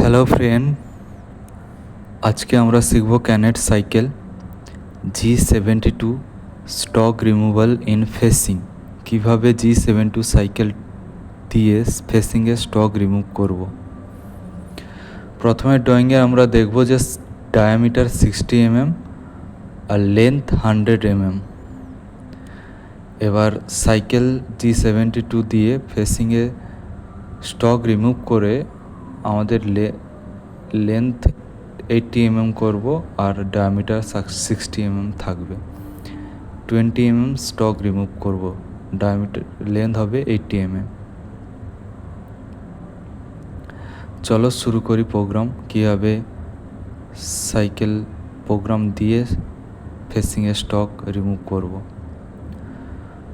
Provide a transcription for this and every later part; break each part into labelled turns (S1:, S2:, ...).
S1: Hello friend, আজকে আমরা শিখব canned cycle G72 stock removal in facing. কীভাবে G72 সাইকেল দিয়ে ফেসিংয়ে স্টক রিমুভ করব। প্রথমে ড্রয়িংয়ে আমরা দেখব যে ডায়ামিটার 60 mm আর লেন্থ 100 mm। এবার সাইকেল G72 দিয়ে ফেসিংয়ে স্টক রিমুভ করে আমাদের লেন্থ 80 mm করব আর ডায়ামিটার 60 mm থাকবে। 20 mm স্টক রিমুভ করব, ডায়ামিটার লেন্থ হবে 80 mm। চলো শুরু করি প্রোগ্রাম, কীভাবে সাইকেল প্রোগ্রাম দিয়ে ফেসিংয়ে স্টক রিমুভ করব।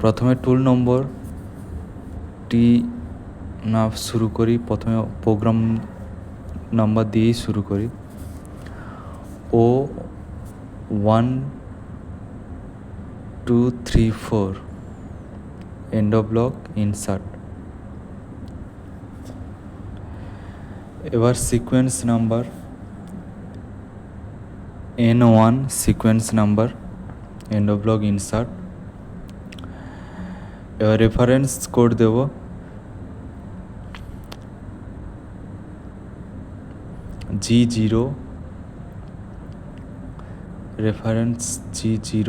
S1: প্রথমে টুল নম্বর টি না শুরু করি, প্রথমে প্রোগ্রাম নাম্বার দিয়েই শুরু করি। O1 2 3 4 end of block insert. এবার sequence number N1 sequence number, end of block insert. এবার রেফারেন্স কোড দেব G0, reference G0,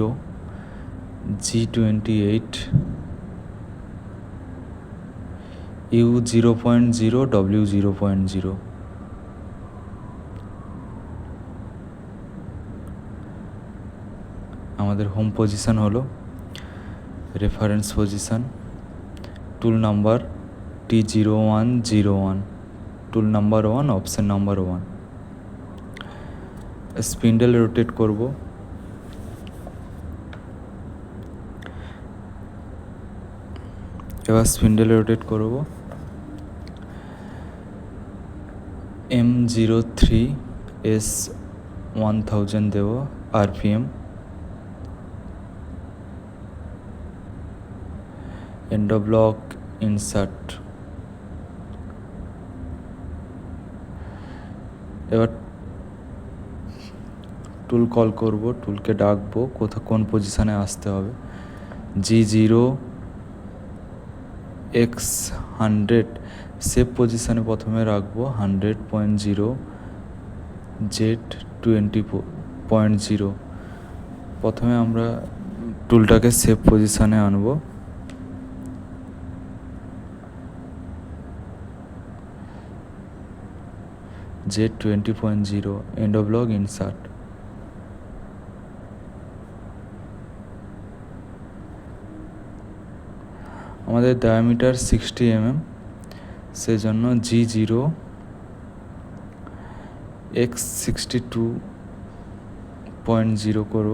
S1: G28, U0.0, W0.0। আমাদের হোম পজিশন হলো reference position. Tool number T0101, tool number 1, option number 1। Spindle rotate করব। এবার spindle rotate করব M03 S1000 দেব RPM। End of block insert. এবার tool call করব, টুলকে ডাকবো, কোন পজিশানে আসতে হবে। G0 X100 সেভ পজিশানে প্রথমে রাখবো 100.0 Z20.0। প্রথমে আমরা টুলটাকে সেভ পজিশানে আনবো। Z20.0 and of block insert. আমাদের ডায়ামিটার 60 mm, সেজন্য G0 X62.0 করব,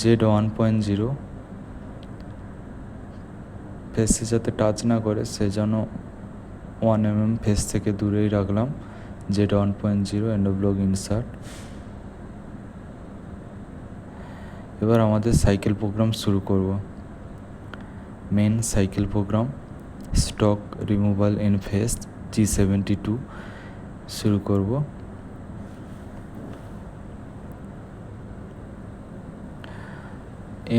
S1: Z1.0। ফেসে যাতে টাচ না করে সেজন্য 1 mm ফেস থেকে দূরেই রাখলাম, Z1.0 and of block insert. এবার আমাদের সাইকেল প্রোগ্রাম শুরু করব। Main cycle program stock removal in face G72 শুরু করব।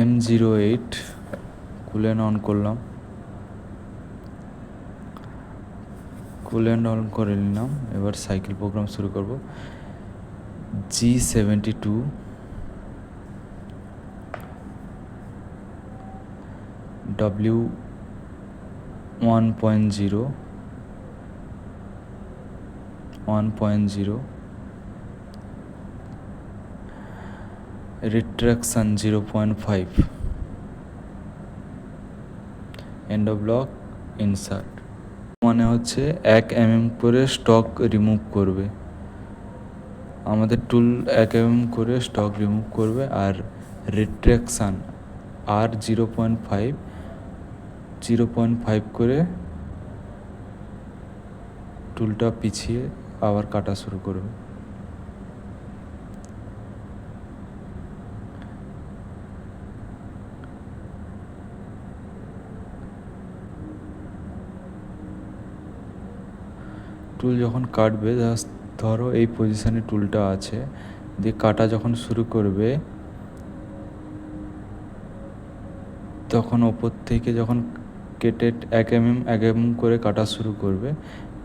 S1: M08 কুলেন্ট অন করলাম, কুলেন্ট অন করে নিলাম। এবার সাইকেল প্রোগ্রাম শুরু করব। G72 W1.0 1.0, retraction 0.5, and of block insert. মানে হচ্ছে 1 mm করে স্টক রিমুভ করবে। আমাদের টুল 1 mm করে স্টক রিমুভ করবে। আর রিট্রাকশান আর 0.5 করে টুলটা পিছিয়ে আবার কাটা শুরু করবে। টুল যখন কাটবে, জাস্ট ধরো এই পজিশানে টুলটা আছে, দিয়ে কাটা যখন শুরু করবে তখন ওপর থেকে যখন কেটে 1 mm করে কাটা শুরু করবে,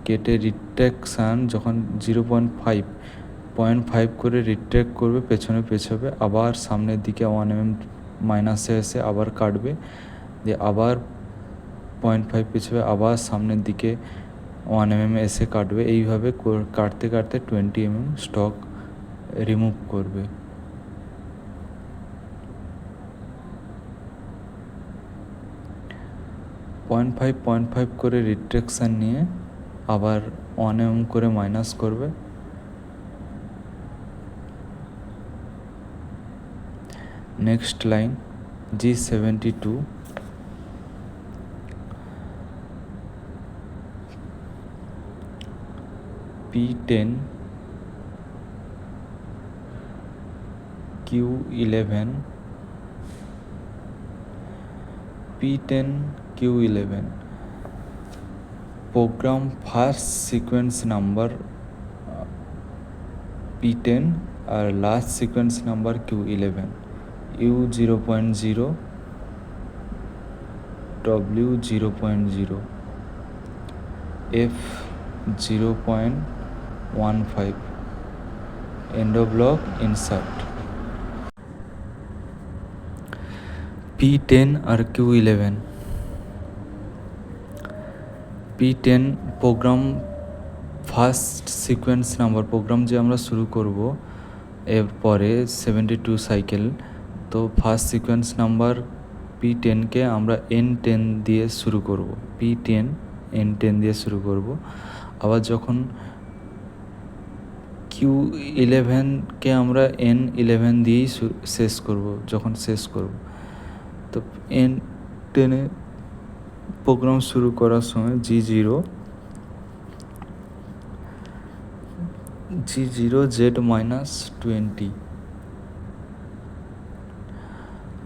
S1: কেটে রিট্রাকশান যখন 0.5 করে রিট্র্যাক্ট করবে, পেছনে পেছাবে, আবার সামনের দিকে 1 mm মাইনাসে এসে আবার কাটবে, দিয়ে আবার 0.5 পেছাবে, আবার সামনের দিকে 1 mm এসে কাটবে। এইভাবে কাটতে কাটতে 20 mm স্টক রিমুভ করবে। পয়েন্ট ফাইভ করে রিট্রাকশান নিয়ে আবার 1 mm করে মাইনাস করবে। Next line G72 P10 Q11 P10 Q11 program first sequence number P10 আর last sequence number Q11, U 0.0 W 0.0 F 0.15 end of block insert। P10 আর Q11 P10 program first sequence number, program যে আমরা শুরু করব এরপরে 72 cycle, তো first sequence number P10কে আমরা N10 দিয়ে শুরু করব, P10 N10 দিয়ে শুরু করব। আবার যখন Q11কে আমরা N11 দিয়েই শেষ করব, যখন শেষ করব, তো N10 প্রোগ্রাম শুরু করার সময় G0 Z-20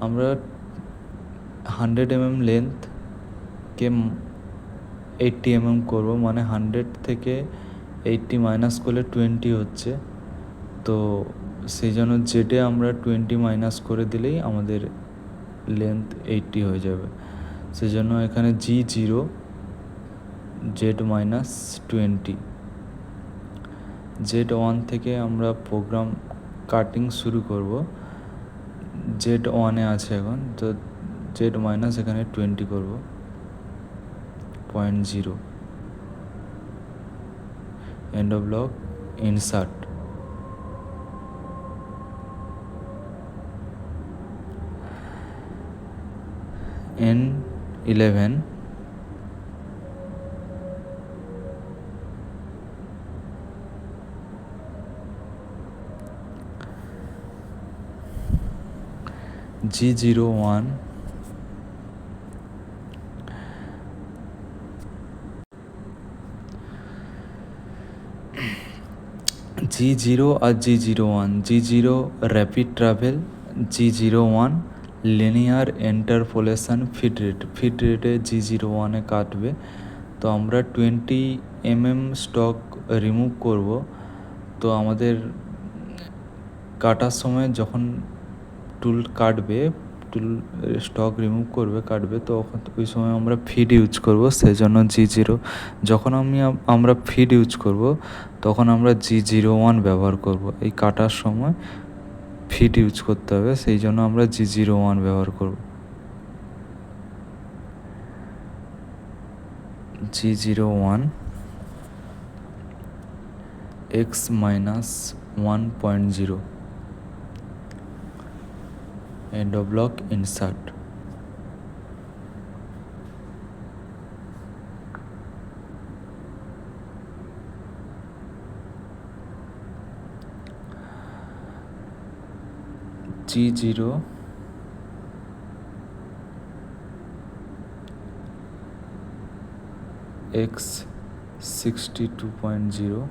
S1: আমরা 100 mm লেন্থকে 80 mm করব, মানে 100 থেকে 80 মাইনাস করলে 20 হচ্ছে, তো সেই জন্য জেডে আমরা 20 মাইনাস করে দিলেই আমাদের লেন্থ 80 হয়ে যাবে। সেই জন্য এখানে G0 Z-20 Z1 থেকে আমরা প্রোগ্রাম কাটিং শুরু করব, Z1 আছে এখন, তো Z মাইনাস এখানে 20 করব, 0.0 end of block insert। N11 G01 G0 R G01, G0 rapid travel, G01 linear interpolation feed রেটে G01-এ কাটবে। তো আমরা 20 mm স্টক রিমুভ করব, তো আমাদের কাটার সময় যখন টুল কাটবে, টুল স্টক রিমুভ করবে, কাটবে, তো ওই সময় আমরা ফিড ইউজ করব, সেই জন্য G0। যখন আমরা ফিড ইউজ করব তখন আমরা G01 ব্যবহার করব। এই কাটার সময় ফিড ইউজ করতে হবে, সেই জন্য আমরা G01 ব্যবহার করব। G01 X-1.0 end of block insert। G0 X62.0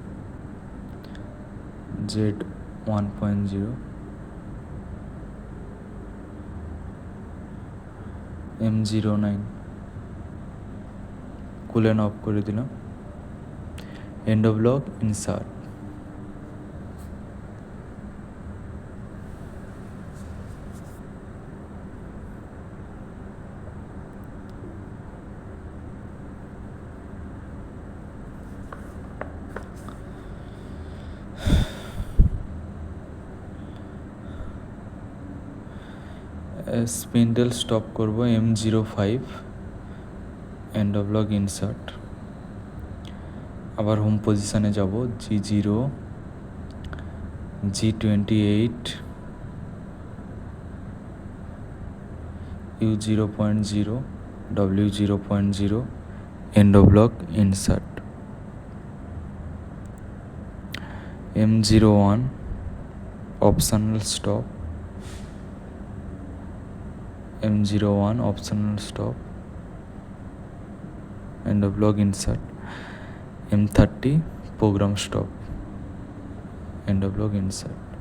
S1: Z1.0 M09 coolant off করে দিলাম। end of log insert. Spindle stop করব M05 end of log insert. আবার হোম পজিশনে যাব G0 G28 U0.0 W0.0 end of log insert. M01 optional stop M01 optional stop end of log insert. M30 program stop end of log insert.